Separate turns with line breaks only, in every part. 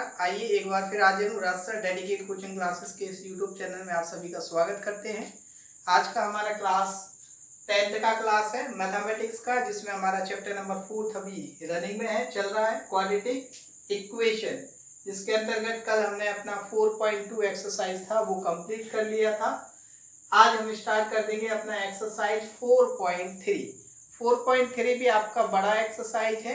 नमस्कार। आइए एक बार फिर आज हम राज सर डेडिकेट कोचिंग क्लासेस के इस यूट्यूब चैनल में आप सभी का स्वागत करते हैं। आज का हमारा क्लास 10th का क्लास है मैथमेटिक्स का, जिसमें हमारा चैप्टर नंबर 4 अभी रनिंग में है, चल रहा है, क्वाड्रेटिक इक्वेशन, जिसके अंतर्गत कल हमने अपना 4.2 एक्सरसाइज था वो कंप्लीट कर लिया था। आज हम स्टार्ट कर देंगे अपना एक्सरसाइज 4.3। 4.3 भी आपका बड़ा एक्सरसाइज है।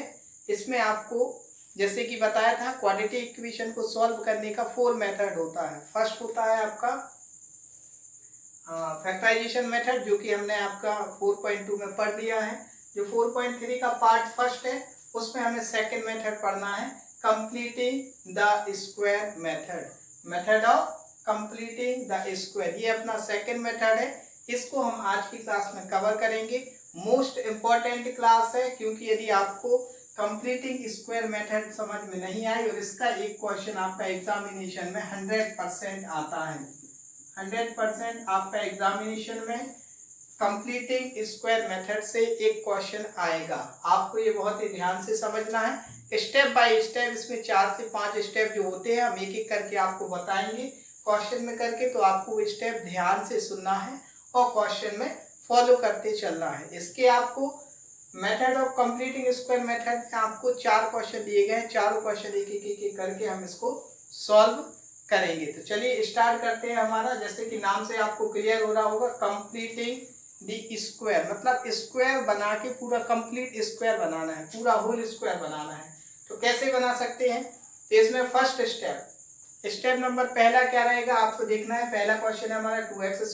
इसमें आपको जैसे कि बताया था, क्वाड्रेटिक इक्वेशन को सॉल्व करने का 4 मेथड होता है। फर्स्ट होता है आपका फैक्टराइजेशन मेथड, जो कि हमने आपका 4.2 में पढ़ लिया है। जो 4.3 का पार्ट फर्स्ट है, उसमें हमें सेकंड मेथड पढ़ना है, completing the square method, method of completing the square. ये अपना सेकंड मेथड है। इसको हम आज की क्लास में कवर करेंगे। मोस्ट इंपॉर्टेंट क्लास है, क्योंकि यदि आपको कंप्लीटिंग स्क्वायर मेथड समझ में नहीं आई और इसका एक क्वेश्चन आपका एग्जामिनेशन में 100% आता है, 100% आपका एग्जामिनेशन में कंप्लीटिंग स्क्वायर मेथड से एक क्वेश्चन आएगा। आपको ये बहुत ही ध्यान से समझना है, स्टेप बाय स्टेप। इसमें 4 से 5 स्टेप जो होते हैं, हम एक एक करके आपको बताएंगे क्वेश्चन में करके, तो आपको स्टेप ध्यान से सुनना है और क्वेश्चन में फॉलो करते चलना है। इसके आपको method of completing square method में आपको 4 क्वेश्चन दिए गए हैं। चारों क्वेश्चन एक एक करके हम इसको सॉल्व करेंगे। तो चलिए स्टार्ट करते हैं हमारा। जैसे कि नाम से आपको क्लियर हो रहा होगा, कंप्लीटिंग द स्क्वायर, मतलब स्क्वायर बना के पूरा कंप्लीट स्क्वायर बनाना है, पूरा होल स्क्वायर बनाना है। तो कैसे बना सकते हैं? तो इसमें फर्स्ट स्टेप नंबर पहला क्या रहेगा, आपको देखना है। पहला क्वेश्चन है हमारा 2x² -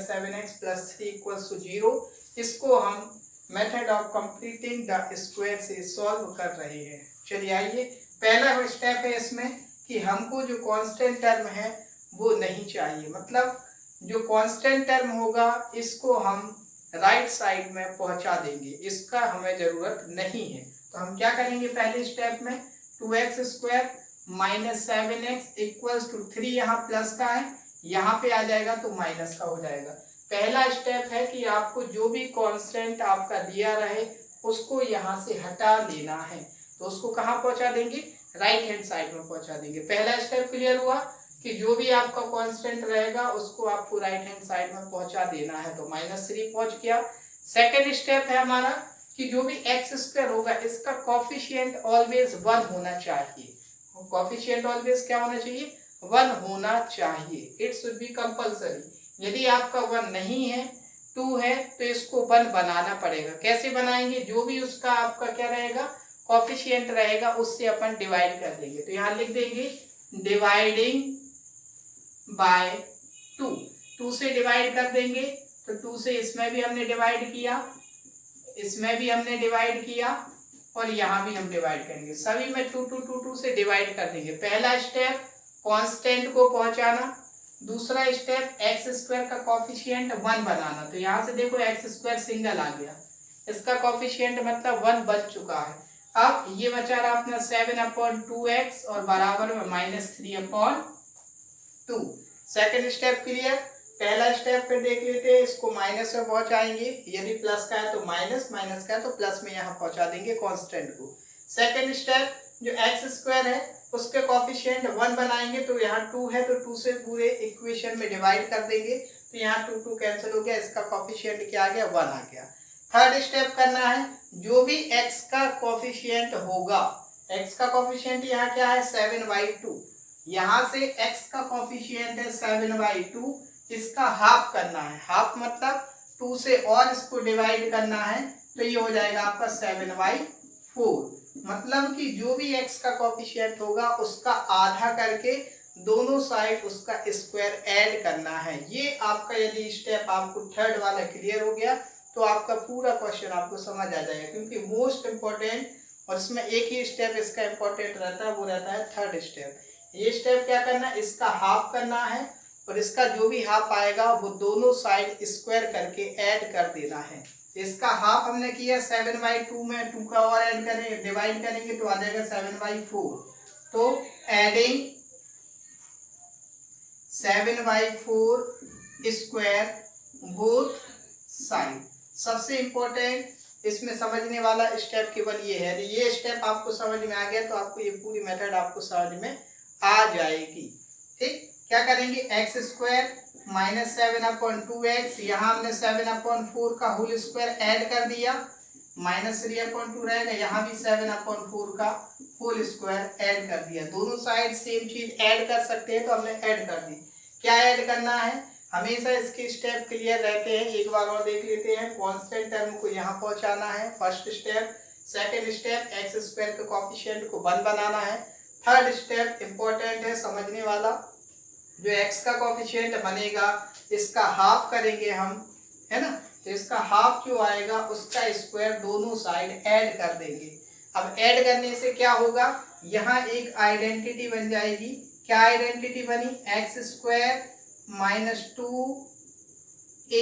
7x + 3 = 0। इसको हम method of completing the square से सॉल्व कर रहे हैं। चलिए आइए, पहला स्टेप है इसमें कि हमको जो कांस्टेंट टर्म है वो नहीं चाहिए, मतलब जो कांस्टेंट टर्म होगा इसको हम राइट साइड में पहुंचा देंगे, इसका हमें जरूरत नहीं है। तो हम क्या करेंगे पहले स्टेप में, 2x² - 7x = 3, यहाँ प्लस का है, यहाँ पे आ जाएगा तो माइनस का हो जाएगा। पहला स्टेप है कि आपको जो भी कांस्टेंट आपका दिया रहे उसको यहाँ से हटा लेना है। तो उसको कहाँ पहुंचा देंगे? राइट हैंड साइड में पहुंचा देंगे। पहला स्टेप क्लियर हुआ कि जो भी आपका कांस्टेंट रहेगा उसको आपको राइट हैंड साइड में पहुंचा देना है, तो -3 पहुंच गया। सेकेंड स्टेप है हमारा कि जो भी x² होगा इसका कोफिशिएंट ऑलवेज 1 होना चाहिए। कोफिशिएंट ऑलवेज क्या होना चाहिए? 1 होना चाहिए। It should be compulsory. यदि आपका 1 नहीं है, 2 है, तो इसको 1 बनाना पड़ेगा। कैसे बनाएंगे? जो भी उसका आपका क्या रहेगा, कोफिशिएंट रहेगा, उससे अपन डिवाइड कर देंगे। तो यहाँ लिख देंगे डिवाइडिंग बाय 2 से डिवाइड कर देंगे। तो 2 से इसमें भी हमने डिवाइड किया, इसमें भी हमने डिवाइड किया, और यहाँ भी हम डिवाइड करेंगे। सभी में 2 से डिवाइड कर देंगे। पहला स्टेप कांस्टेंट को पहुंचाना, दूसरा स्टेप x² का कोफिशिएंट 1 बनाना। तो यहाँ से देखो x² सिंगल आ गया, इसका कोफिशिएंट मतलब 1 बन चुका है। अब ये बचा रहा अपना 7/2x और बराबर में -3/2। Second step clear. पहला स्टेप फिर देख लेते हैं, इसको माइनस में पहुंचाएंगे, यदि प्लस का है तो माइनस, माइनस का है तो प्लस में यहाँ पहुंचा देंगे कांस्टेंट को। सेकेंड स्टेप जो x² है उसके कोफिशिएंट 1 बनाएंगे, तो यहाँ 2 है तो 2 से पूरे इक्वेशन में डिवाइड कर देंगे, तो यहाँ 2 कैंसिल हो गया, इसका कोफिशिएंट क्या आ गया? 1 आ गया। थर्ड स्टेप करना है, जो भी x का कोफिशिएंट होगा, x का कोफिशिएंट यहाँ क्या है? 7/2। यहाँ से x का कोफिशिएंट है 7/2, इसका हाफ करना है। हाफ मतलब 2 से और इसको डिवाइड करना है, तो ये हो जाएगा आपका 7/4। मतलब कि जो भी x का कोफिशिएंट होगा उसका आधा करके दोनों साइड उसका स्क्वायर ऐड करना है। ये आपका यदि स्टेप आपको थर्ड वाला क्लियर हो गया तो आपका पूरा क्वेश्चन आपको समझ आ जाएगा, क्योंकि मोस्ट इंपॉर्टेंट, और इसमें एक ही स्टेप इसका इंपॉर्टेंट रहता है, वो रहता है थर्ड स्टेप। ये स्टेप क्या करना है? इसका हाफ करना है, और इसका जो भी हाफ आएगा वो दोनों साइड स्क्वायर करके ऐड कर देना है। इसका हाफ हमने किया 7/2 में 2 का और ऐड करेंगे, डिवाइड करेंगे तो आ जाएगा 7/4। तो एडिंग 7/4 स्क्वायर बोथ साइड। सबसे इंपॉर्टेंट इसमें समझने वाला स्टेप केवल ये है। ये स्टेप आपको समझ में आ गया तो आपको ये पूरी मेथड आपको समझ में आ जाएगी। ठीक, क्या करेंगे, एक्स स्क्वायर माइनस 7/2x, यहाँ हमने 7/4 का होल स्क्वायर ऐड कर दिया, माइनस 3/2 रहेगा, यहाँ भी 7/4 का होल स्क्वायर ऐड कर दिया। दोनों साइड सेम चीज ऐड कर सकते हैं तो हमने ऐड कर दी। क्या ऐड करना है, हमेशा इसके स्टेप क्लियर रहते हैं, एक बार और देख लेते हैं। कांस्टेंट टर्म को यहाँ पहुंचाना है, first step. Second step, x square के कोएफिशिएंट को 1 बनाना है। थर्ड स्टेप इंपॉर्टेंट है समझने वाला, जो एक्स का कोएफिशिएंट बनेगा इसका हाफ करेंगे हम, है ना, तो इसका हाफ जो आएगा उसका स्क्वायर दोनों साइड ऐड कर देंगे। अब ऐड करने से क्या होगा, यहाँ एक आइडेंटिटी बन जाएगी। क्या आइडेंटिटी बनी, एक्स स्क्वायर माइनस 2ab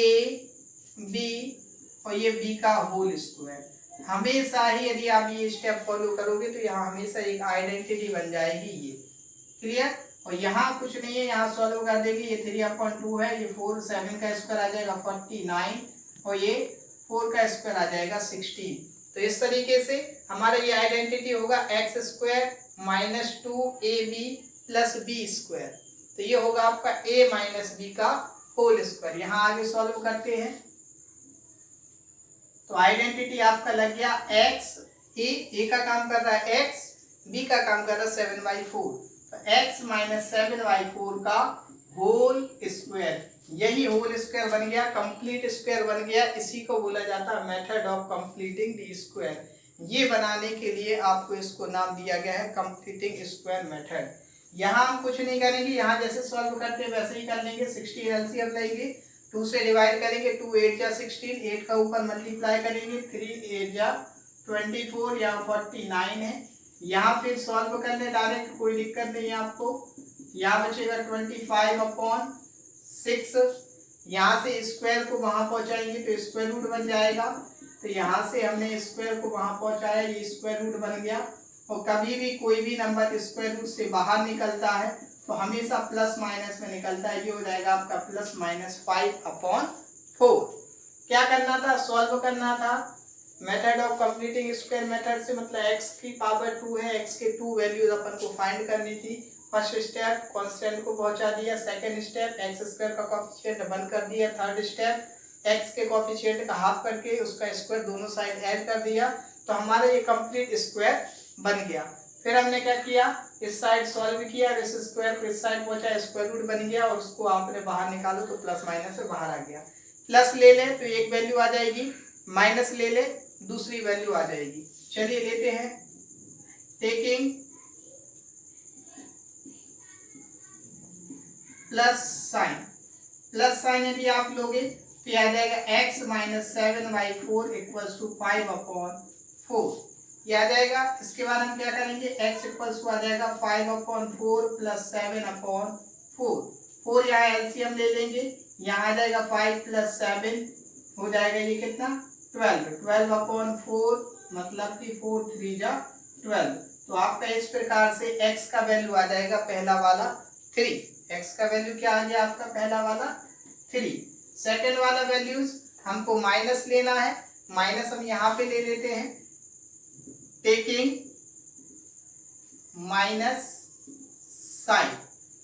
और ये b का होल स्क्वायर। हमेशा ही यदि आप ये स्टेप फॉलो करोगे तो यहाँ हमेशा एक आइडेंटिटी बन जाएगी, ये क्लियर। और यहाँ कुछ नहीं है, यहाँ सॉल्व कर देंगे, ये 3/2 है, ये 4, 7 का स्क्वायर आ जाएगा 49 और ये 4 का स्क्वायर आ जाएगा 16। तो इस तरीके से हमारा ये आइडेंटिटी होगा X square minus 2ab plus B square. तो ये होगा आपका a माइनस बी का होल स्क्वायर। यहाँ आगे सॉल्व करते हैं तो आइडेंटिटी आपका लग गया x, a का काम कर रहा है x, b का काम कर रहा है 7/4, तो x माइनस 7/4 का होल स्क्वायर। यही होल स्क्वायर बन गया, कंप्लीट स्क्वायर बन गया। इसी को बोला जाता है method of completing the square. ये बनाने के लिए आपको इसको नाम दिया गया है कंप्लीटिंग स्क्वायर मेथड। यहाँ हम कुछ नहीं करेंगे, यहाँ जैसे सॉल्व करते हैं वैसे ही कर लेंगे। 16 एलसीएम लेंगे, 2 से डिवाइड करेंगे, 2 8 जा 16, 8 का ऊपर मल्टीप्लाई करेंगे, 3 8 जा 24, यहाँ 49 है। यहाँ फिर सॉल्व करने डायरेक्ट, कोई दिक्कत नहीं है आपको। यहाँ बचेगा 25/6, यहाँ से स्क्वायर को वहां पहुंचाएंगे तो स्क्वायर रूट बन जाएगा। तो यहाँ से हमने स्क्वायर को वहां पहुंचाया, ये स्क्वायर रूट बन गया। और कभी भी कोई भी नंबर स्क्वायर रूट से बाहर निकलता है तो हमेशा प्लस माइनस में निकलता है, ये हो जाएगा आपका प्लस माइनस 5/4। क्या करना था, सॉल्व करना था। Method of completing square method से मतलब x की पावर 2 है, x के 2 वैल्यूज अपन को फाइंड करनी थी। फर्स्ट स्टेप कांस्टेंट को पहुंचा दिया, सेकंड स्टेप एक्स स्क्वायर का कोएफिशिएंट 1 कर दिया, थर्ड स्टेप x के कोएफिशिएंट का हाफ करके उसका स्क्वायर दोनों साइड ऐड कर दिया, तो हमारा ये कंप्लीट स्क्वायर बन गया। फिर हमने क्या किया, इस साइड सॉल्व किया, इस स्क्वायर को इस साइड पहुंचा, स्क्वायर रूट बन गया और उसको आपने बाहर निकालो तो प्लस माइनस से बाहर आ गया। प्लस ले ले तो एक वैल्यू आ जाएगी, माइनस ले ले दूसरी वैल्यू आ जाएगी। चलिए लेते हैं, taking plus sign. Plus sign यदि आप लोगे तो यह आ जाएगा x माइनस 7/4 इक्वल्स टू 5/4, यह आ जाएगा। इसके बाद हम क्या करेंगे, x इक्वल्स टू आ जाएगा 5/4 प्लस 7/4, 4 यहाँ एलसीएम ले लेंगे, यहाँ आ जाएगा 5 प्लस 7 हो जाएगा ये कितना 12, 12/4 मतलब कि 4 3 जा 12। तो आपका इस प्रकार से x का वैल्यू आ जाएगा पहला वाला 3। x का वैल्यू क्या आ गया आपका पहला वाला 3। सेकंड वाला वैल्यूज हमको माइनस लेना है, माइनस हम यहाँ पे ले लेते हैं, taking minus sign.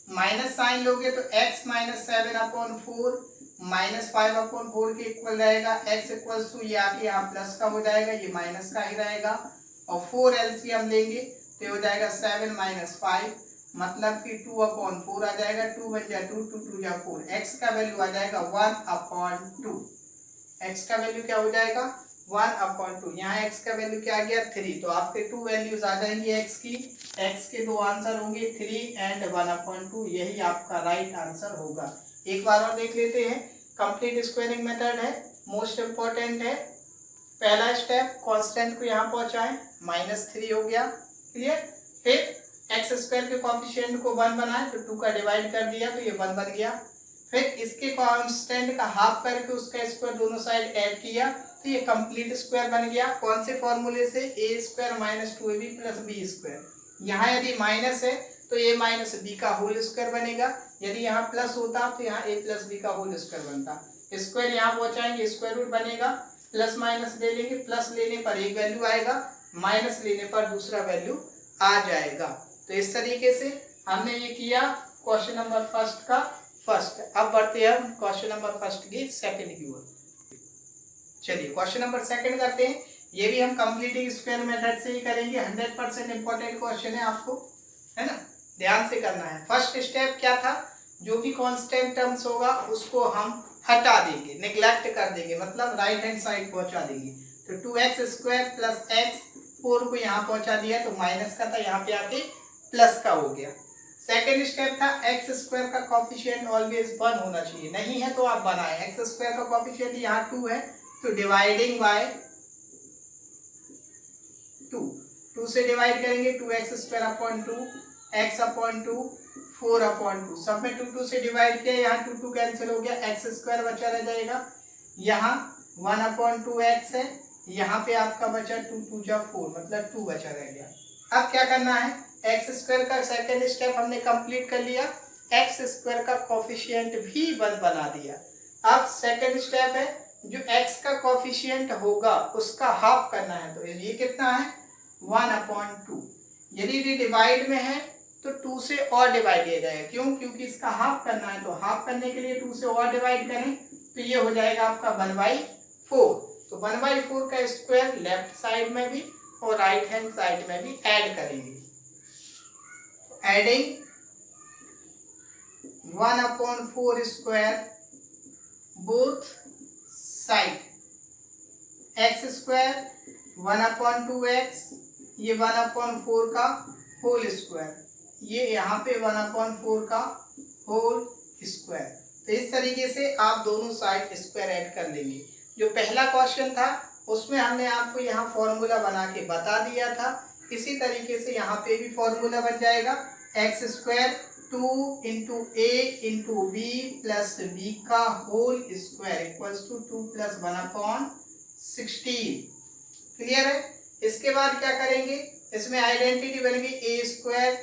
Minus sign लोगे तो x माइनस 7/4 माइनस 5/4 के इक्वल रहेगा। x इक्वल्स टू ये आके यहाँ प्लस का हो जाएगा, ये माइनस का ही रहेगा। और 4 एलसीएम लेंगे तो हो जाएगा 7 माइनस 5 मतलब कि 2/4 आ जाएगा। 2 बन जा 2, 2 2 जा 4, x का वैल्यू आ जाएगा 1/2। x का वैल्यू क्या हो जाएगा 1/2। यहाँ x का वैल्यू क्या आ गया 3। तो आपके 2 वैल्यूज आ जाएंगी x की। x के 2 आंसर होंगे 3 एंड 1/2, यही आपका राइट आंसर होगा। एक बार और देख लेते हैं, कंप्लीट स्क्वायरिंग मेथड है, मोस्ट इंपॉर्टेंट है। पहला स्टेप कांस्टेंट को यहाँ पहुंचाएं, -3 हो गया, क्लियर। फिर एक्स स्क्वायर के कोएफिशिएंट को 1 बनाए तो 2 का डिवाइड कर दिया तो ये 1 बन गया। फिर इसके कांस्टेंट का हाफ करके उसका स्क्वायर दोनों साइड ऐड किया तो ये कंप्लीट स्क्वायर बन गया। कौन से फॉर्मूले से, a square minus 2ab plus B square. यहाँ यदि माइनस है तो a माइनस बी का होल स्क्वायर बनेगा, यदि यहाँ प्लस होता तो यहाँ a प्लस बी का होल स्क्वायर बनता। स्क्वायर यहाँ पहुंचाएंगे, स्क्वायर रूट बनेगा, प्लस माइनस ले लेंगे, प्लस लेने पर एक वैल्यू आएगा, माइनस लेने पर दूसरा वैल्यू आ जाएगा। तो इस तरीके से हमने ये किया क्वेश्चन नंबर फर्स्ट का फर्स्ट। अब बढ़ते हैं हम क्वेश्चन नंबर फर्स्ट की सेकंड की ओर। चलिए क्वेश्चन नंबर सेकंड करते हैं। ये भी हम कंप्लीटिंग स्क्वायर मेथड से ही करेंगे। 100% इंपॉर्टेंट क्वेश्चन है, आपको है ना ध्यान से करना है। फर्स्ट स्टेप क्या था, जो भी कांस्टेंट टर्म्स होगा उसको हम हटा देंगे, नेग्लेक्ट कर देंगे, मतलब राइट हैंड साइड पहुंचा देंगे। तो 2x स्क्वायर प्लस x, 4 को यहाँ पहुंचा दिया तो माइनस का था, यहाँ पे आके प्लस का हो गया। सेकेंड स्टेप था एक्स स्क्वायर का कोफिशिएंट ऑलवेज 1 होना चाहिए, नहीं है तो आप बनाएं। एक्स स्क्वायर का कोफिशिएंट यहाँ 2 है तो डिवाइडिंग बाय 2 से डिवाइड करेंगे, 2x square upon 2, x upon 2, 4 upon 2, सब में 2 से डिवाइड किया, यहाँ 2 कैंसिल हो गया, एक्स स्क्वायर बचा रह जाएगा, यहाँ 1 अपॉन 2x है, यहाँ पे आपका बचा 2 जा 4, मतलब 2 बचा रह गया। अब क्या करना है, एक्स स्क्वायर का सेकेंड स्टेप हमने कंप्लीट कर लिया, एक्स स्क्वायर का कोफिशिएंट भी 1 बना दिया। अब सेकेंड स्टेप है, जो x का कोफिशिएंट होगा उसका हाफ करना है। तो ये कितना है 1 अपॉन 2। यदि ये डिवाइड में है तो 2 से और डिवाइड किया जाएगा, क्यों, क्योंकि इसका हाफ करना है। तो हाफ करने के लिए 2 से और डिवाइड करें तो ये हो जाएगा आपका 1/4। तो 1/4 का स्क्वायर लेफ्ट साइड में भी और राइट हैंड साइड में भी ऐड करेंगे। Adding 1 upon 4 square both side, x square 1 upon 2x, ये 1 अपॉन 4 का होल स्क्वायर, ये यहाँ पे 1 अपॉन 4 का होल स्क्वायर। तो इस तरीके से आप दोनों साइड स्क्वायर ऐड कर लेंगे। जो पहला क्वेश्चन था उसमें हमने आपको यहाँ फॉर्मूला बना के बता दिया था, इसी तरीके से यहाँ पे भी फॉर्मूला बन जाएगा, x square 2 into a into b plus B का whole square equals to 2 plus 1 upon 16। Clear है। इसके बाद क्या करेंगे, इसमें आइडेंटिटी बन गई a square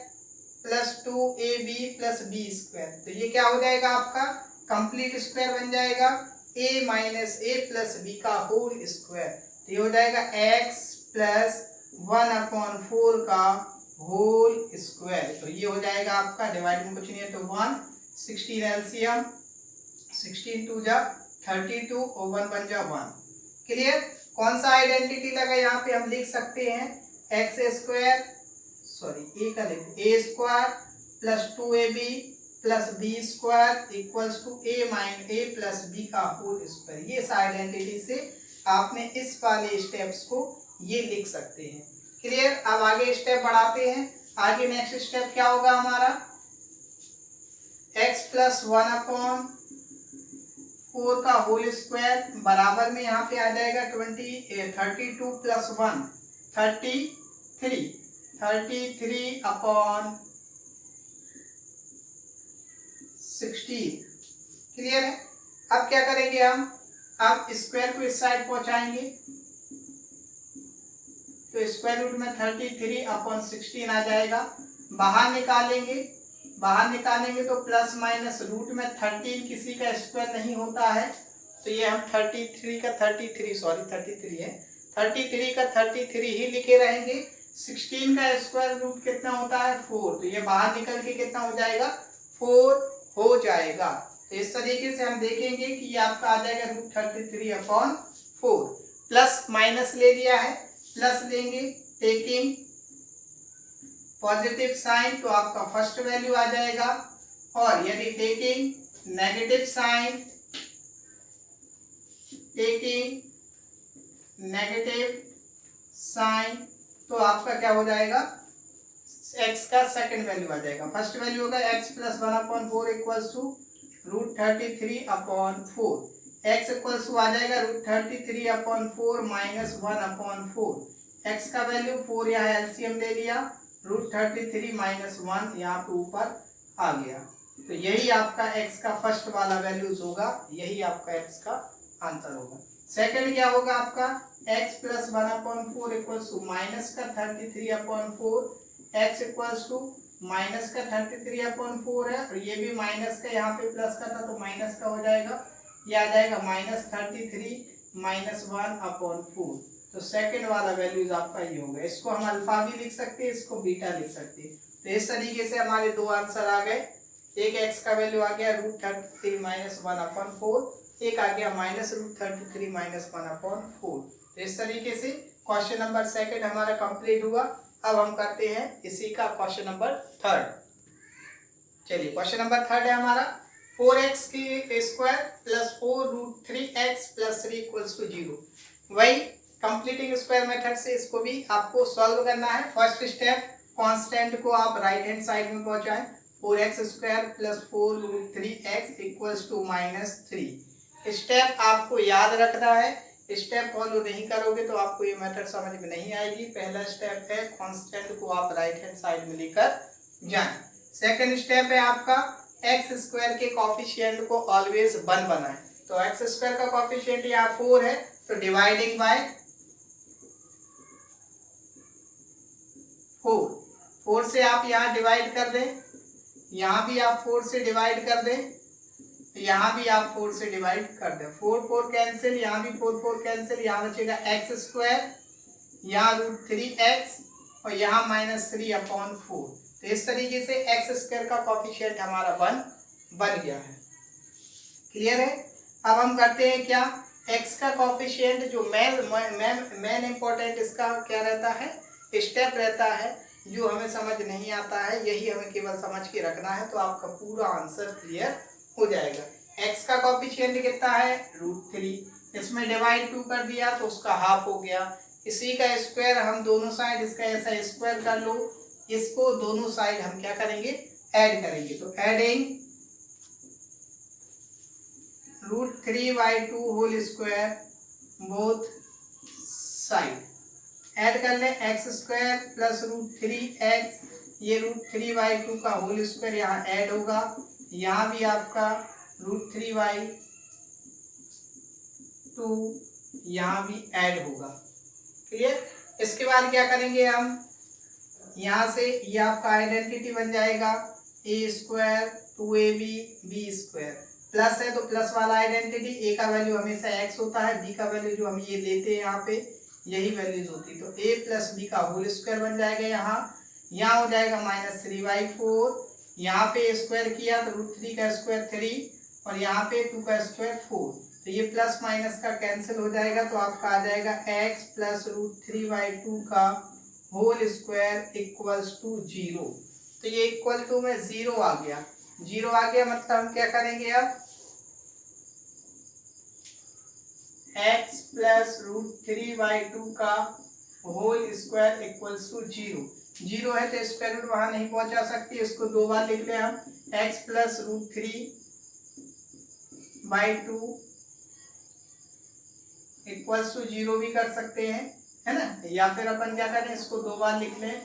plus 2ab plus B square. तो ये क्या हो जाएगा आपका कंप्लीट स्क्वायर बन जाएगा, a minus A plus B का होल स्क्वायर। तो ये हो जाएगा x प्लस 1 अपॉन 4 का होल स्क्वायर। तो ये हो जाएगा आपका, डिवाइड में कुछ नहीं है तो 1, 16 एलसीएम, 16 2 जा 32 और 1 बन जा 1। क्लियर। कौन सा आइडेंटिटी लगा यहाँ पे हम लिख सकते हैं, एक्स स्क्वायर सॉरी ए का लिख a square plus 2ab plus B square equals to a minus A plus B का होल स्क्वायर। ये इस आइडेंटिटी से आपने इस वाले स्टेप्स को ये लिख सकते हैं। क्लियर। अब आगे स्टेप बढ़ाते हैं। आगे नेक्स्ट स्टेप क्या होगा हमारा, x प्लस 1 अपॉन 4 का होल स्क्वायर बराबर में यहाँ पे आ जाएगा 32 प्लस 1 33 अपॉन 16। क्लियर है। अब क्या करेंगे हम, अब स्क्वायर को इस साइड पहुंचाएंगे तो स्क्वायर रूट में 33 अपॉन 16 आ जाएगा। बाहर निकालेंगे तो प्लस माइनस रूट में 13 किसी का स्क्वायर नहीं होता है, तो ये हम 33 का 33 है, 33 का 33 ही लिखे रहेंगे। 16 का स्क्वायर रूट कितना होता है 4, तो ये बाहर निकल के कितना हो जाएगा 4 हो जाएगा। तो इस तरीके से हम देखेंगे कि ये आपका आ जाएगा रूट 33 अपॉन 4। प्लस माइनस ले लिया है, प्लस लेंगे टेकिंग पॉजिटिव साइन तो आपका फर्स्ट वैल्यू आ जाएगा, और यदि टेकिंग नेगेटिव साइन तो आपका क्या हो जाएगा, x का सेकंड वैल्यू आ जाएगा। फर्स्ट वैल्यू होगा x plus 1 upon 4 equals to root 33 upon 4। x equals to आ जाएगा root 33 upon 4 minus 1 upon 4। x का वैल्यू 4 यहाँ एलसीएम ले लिया, रूट 33 माइनस 1 यहाँ पे ऊपर आ गया। तो यही आपका x का फर्स्ट वाला वैल्यूज होगा, यही आपका x का आंसर होगा। सेकंड क्या होगा आपका, x plus 1 upon 4 equals to minus का 33 upon 4, x equals to minus का 33 अपॉन 4 है, और ये भी माइनस का यहाँ पे प्लस का था तो माइनस का हो जाएगा, ये आ जाएगा माइनस 33 -1/4। तो सेकंड वाला वैल्यूज आपका ये होगा। इसको हम अल्फा भी लिख सकते हैं, इसको बीटा लिख सकते हैं। तो इस तरीके से हमारे दो आंसर आ गए। एक x का वैल्यू आ गया √33 -1/4, एक आ गया -√33 -1/4। तो इस तरीके से क्वेश्चन नंबर सेकंड हमारा कंप्लीट हुआ। अब हम करते हैं इसी का क्वेश्चन नंबर थर्ड। चलिए क्वेश्चन नंबर थर्ड है हमारा 4x की square plus 4√3x plus 3 equals to 0। वही कंप्लीटिंग स्क्वायर मेथड से इसको भी आपको सॉल्व करना है। फर्स्ट स्टेप, कांस्टेंट को आप राइट हैंड साइड में पहुंचाएं। 4x square plus 4√3x equals to -3। Step आपको याद रखना है। स्टेप फॉलो नहीं करोगे तो आपको ये मेथड समझ में नहीं आएगी। पहला स्टेप है कांस्टेंट को आप राइट हैंड साइड में लेकर जाएं। सेकंड स्टेप है आपका एक्स स्क्वायर के कॉफिशिएंट को ऑलवेज 1 बनाएं। तो एक्स स्क्वायर का कॉफिशिएंट यहाँ 4 है, तो डिवाइडिंग बाय 4 से आप यहाँ डिवाइड कर दें, यहाँ भी आप 4 से डिवाइड कर दें, यहाँ भी आप 4 से डिवाइड कर दें। 4 कैंसिल, यहाँ भी 4 कैंसिल, यहाँ बचेगा एक्स स्क्वायर, यहाँ √3x और यहाँ -3/4। तो इस तरीके से एक्स स्क्वायर का कॉफिशिएंट हमारा 1 बन गया है। क्लियर है। अब हम करते हैं क्या, एक्स का कॉफिशिएंट जो मेन इंपॉर्टेंट इसका क्या रहता है, स्टेप रहता है, जो हमें समझ नहीं आता है यही हमें केवल समझ के रखना है, तो आपका पूरा आंसर क्लियर हो जाएगा। एक्स का कॉफिशिएंट कितना है √3, इसमें डिवाइड 2 कर दिया तो उसका हाफ हो गया। इसी का स्क्वायर हम दोनों साइड इसका ऐसा स्क्वायर कर लो, इसको दोनों साइड हम क्या करेंगे, ऐड करेंगे। तो adding √3/2 whole square both side, add कर ले एक्स स्क्वायर प्लस √3x, ये √3/2 का होल स्क्वायर यहाँ ऐड होगा, यहाँ भी आपका √3/2 यहाँ भी ऐड होगा। क्लियर। इसके बाद क्या करेंगे हम, यहाँ से ये आपका आइडेंटिटी बन जाएगा a² 2ab b²। प्लस है तो प्लस वाला आइडेंटिटी, a का वैल्यू हमेशा x होता है, b का वैल्यू जो हम ये लेते हैं यहाँ पे यही वैल्यूज होती, तो a प्लस b का होल स्क्वायर बन जाएगा। यहाँ हो जाएगा -3/4, यहाँ पे स्क्वायर किया तो √3 का स्क्वायर 3 और यहाँ पे 2 का स्क्वायर 4, तो ये प्लस माइनस का कैंसिल हो जाएगा, तो आपका आ जाएगा x प्लस √3/2 का होल स्क्वायर इक्वल्स टू 0। तो ये इक्वल टू में 0 आ गया, 0 आ गया मतलब हम क्या करेंगे अब, x प्लस √3/2 का होल स्क्वायर इक्वल्स टू 0 है तो स्क्वायर रूट वहां नहीं पहुंचा सकती, इसको 2 बार लिख ले हम, x प्लस √3/2 इक्वल्स टू 0 भी कर सकते हैं, है ना, या फिर अपन क्या करें, इसको 2 बार लिख लें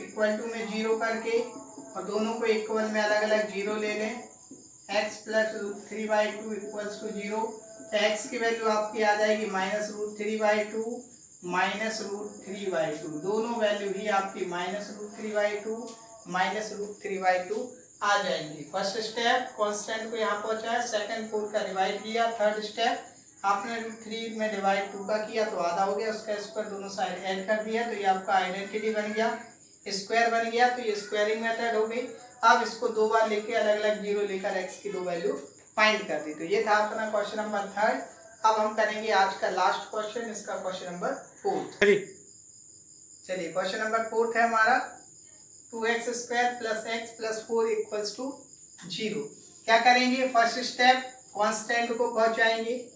इक्वल टू में 0 करके, और दोनों को इक्वल में अलग अलग 0 ले लें। x प्लस √3/2 इक्वल्स टू 0, तो x की वैल्यू आपकी आ जाएगी -√3/2 -√3/2, दोनों वैल्यू ही आपकी -√3/2 -√3/2 आ जाएंगी। फर्स्ट स्टेप कांस्टेंट को यहाँ पहुंचाया, सेकंड 4 का डिवाइड किया, थर्ड स्टेप आपने √3 में डिवाइड 2 का किया तो आधा हो गया, उसका स्क्वायर दोनों साइड ऐड कर दिया, तो ये आपका आइडेंटिटी बन गया, स्क्वायर बन गया, तो ये स्क्वायरिंग मेथड हो गई। अब इसको 2 बार लेके अलग अलग 0 लेकर x की 2 वैल्यू फाइंड कर दी। तो ये था अपना क्वेश्चन नंबर थर्ड। अब हम करेंगे आज का लास्ट क्वेश्चन, इसका क्वेश्चन नंबर फोर्थ। चलिए क्वेश्चन नंबर फोर्थ है हमारा 2x² plus x plus 4 equals to 0। क्या करेंगे, फर्स्ट स्टेप कांस्टेंट को पहुंचाएंगे।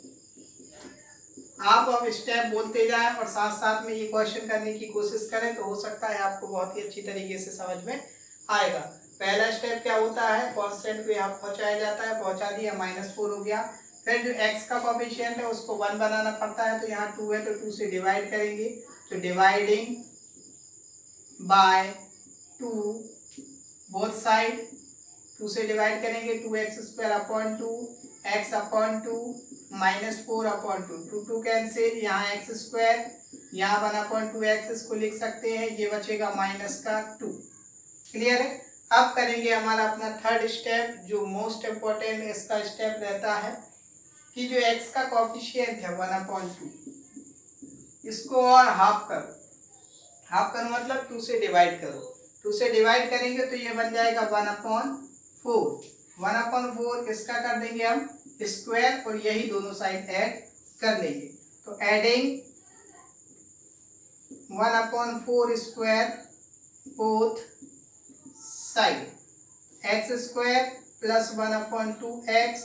आप अब स्टेप बोलते जाएं और साथ साथ में ये क्वेश्चन करने की कोशिश करें, तो हो सकता है आपको बहुत ही अच्छी तरीके से समझ में आएगा। पहला स्टेप क्या होता है, कांस्टेंट को यहाँ पहुंचाया जाता है, पहुंचा दिया, -4 हो गया। फिर जो x का कोएफिशिएंट है उसको 1 बनाना पड़ता है, तो यहाँ 2 है तो 2 से डिवाइड करेंगे, तो डिवाइडिंग बाय 2 बोथ साइड, 2 से डिवाइड करेंगे, 2x² x/2 -4/2, 2 कैंसिल, यहाँ x², यहाँ 1/2x इसको लिख सकते हैं, ये बचेगा -2। क्लियर है। अब करेंगे हमारा अपना थर्ड स्टेप, जो मोस्ट इम्पोर्टेंट इसका स्टेप रहता है, कि जो x का कॉफिशिएंट है 1/2, इसको और हाफ करो। हाफ करो मतलब 2 से डिवाइड करो। 2 से डिवाइड करेंगे तो ये बन जाएगा 1/4। 1/4 इसका कर देंगे हम स्क्वायर और यही दोनों साइड ऐड कर लेंगे। तो adding 1/4 square both side, x square plus 1/2x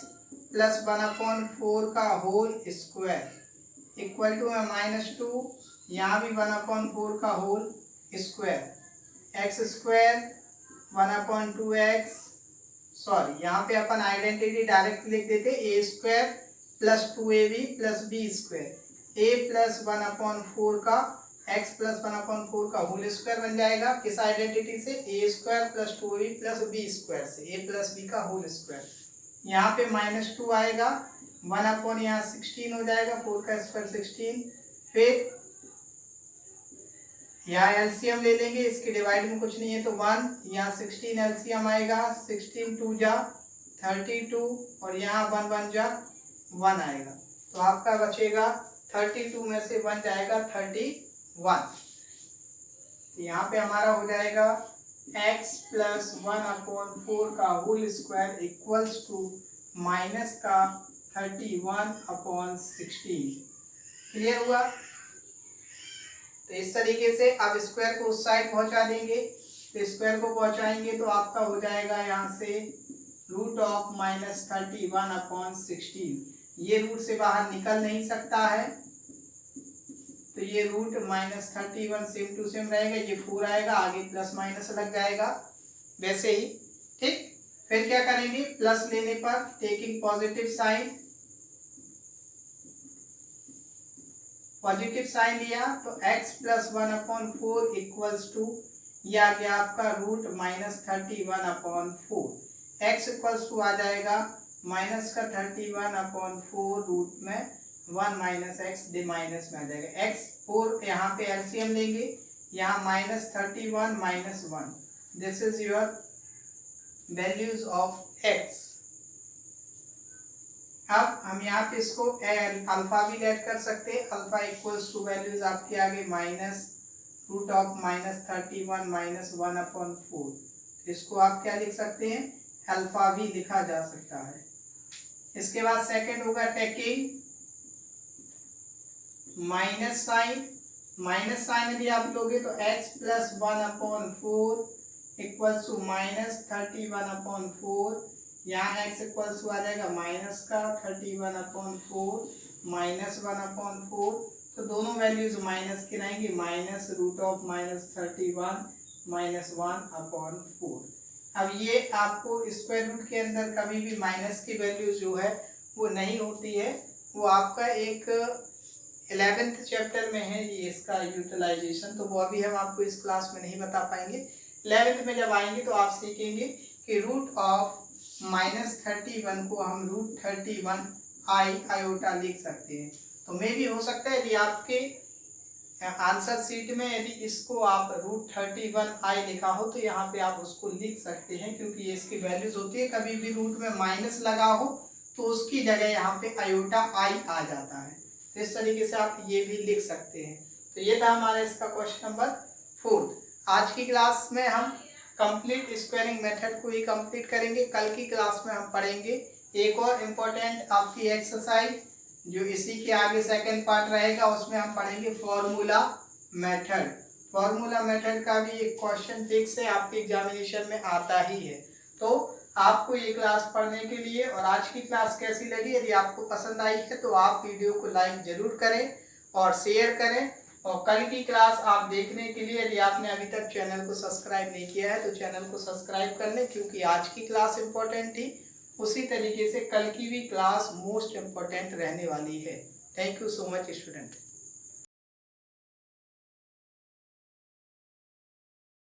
plus 1/4 का होल स्क्वायर इक्वल टू है -2, यहाँ भी 1/4 का whole square, x square 1/2x, sorry यहाँ पे अपन आइडेंटिटी डायरेक्ट लिख देते, a square plus 2ab plus B square, a plus 1/4 का x प्लस 1/4 का होल स्क्वायर बन जाएगा। किस आइडेंटिटी से? A square plus 2ab plus B square से, a प्लस b का होल स्क्वायर। यहाँ पे -2 आएगा, 1/, यहाँ 16 हो जाएगा, 4 का स्क्वायर 16। फिर यहाँ एलसीएम ले लेंगे, इसके डिवाइड में कुछ नहीं है तो 1, यहाँ 16 एलसीएम आएगा, 16 2 जा 32 और यहाँ 1 1 जा 1 आएगा। तो आपका बचेगा 32 में से 1 जाएगा 31। तो यहाँ पे हमारा हो जाएगा x प्लस 1/4 का whole square equals to minus का 31/16। क्लियर हुआ? तो इस तरीके से अब स्क्वायर को उस साइड पहुंचा देंगे। तो स्क्वायर को पहुंचाएंगे तो आपका हो जाएगा यहाँ से √31/16। ये रूट से बाहर निकल नहीं सकता है, तो ये रूट -31 सेम टू सेम रहेगा, ये 4 आएगा, आगे प्लस माइनस लग जाएगा वैसे ही। ठीक, फिर क्या करेंगे? प्लस लेने पर taking positive sign, positive sign लिया तो x प्लस 1/4 इक्वल्स टू, यह आ गया आपका √31/4। x इक्वल्स टू आ जाएगा माइनस का 31/4 रूट में 1 माइनस एक्स डी माइनस में आ जाएगा x 4। यहाँ पे एलसीएम लेंगे, यहाँ -31 minus 1, this is your values of x। अब हम यहाँ पे इसको अल्फा भी ऐड कर सकते हैं। अल्फा इक्वल्स टू वैल्यूज आपके आगे -√31 माइनस 1/4। इसको आप क्या लिख सकते हैं? अल्फा भी लिखा जा सकता है। इसके बाद सेकंड होगा taking minus sign. Minus sign यदि आप लोगे तो x प्लस 1/4 इक्वल्स टू -31/4। यहाँ x इक्वल्स टू आ जाएगा माइनस का 31/4 माइनस 1/4। तो दोनों वैल्यूज माइनस की रहेंगी, -√31 माइनस 1/4। अब ये आपको स्क्वायर रूट के अंदर कभी भी माइनस की वैल्यू जो है वो नहीं होती है, वो आपका एक 11th चैप्टर में है ये इसका यूटिलाइजेशन, तो वो अभी हम आपको इस क्लास में नहीं बता पाएंगे। 11th में जब आएंगे तो आप सीखेंगे कि रूट ऑफ -31 को हम √31 आयोटा लिख सकते हैं। तो मे भी हो सकता है यदि आपके आंसर शीट में यदि इसको आप √31 लिखा हो तो यहाँ पे आप उसको लिख सकते हैं, क्योंकि ये इसकी वैल्यूज होती है। कभी भी रूट में माइनस लगा हो तो उसकी जगह यहाँ पे आयोटा आई आ जाता है, तो इस तरीके से आप ये भी लिख सकते हैं। तो ये था हमारा इसका क्वेश्चन नंबर 4। आज की क्लास में हम कंप्लीट स्क्वायरिंग मेथड को ही कंप्लीट करेंगे। कल की क्लास में हम पढ़ेंगे एक और इम्पोर्टेंट आपकी एक्सरसाइज, जो इसी के आगे सेकंड पार्ट रहेगा, उसमें हम पढ़ेंगे फॉर्मूला मेथड। फॉर्मूला मेथड का भी एक क्वेश्चन फिक्स है, आपके एग्जामिनेशन में आता ही है। तो आपको ये क्लास पढ़ने के लिए, और आज की क्लास कैसी लगी, यदि आपको पसंद आई है तो आप वीडियो को लाइक जरूर करें और शेयर करें। और कल की क्लास आप देखने के लिए यदि आपने अभी तक चैनल को सब्सक्राइब नहीं किया है तो चैनल को सब्सक्राइब कर लें, क्योंकि आज की क्लास इम्पोर्टेंट थी, उसी तरीके से कल की भी क्लास मोस्ट इम्पोर्टेंट रहने वाली है। Thank you so much student.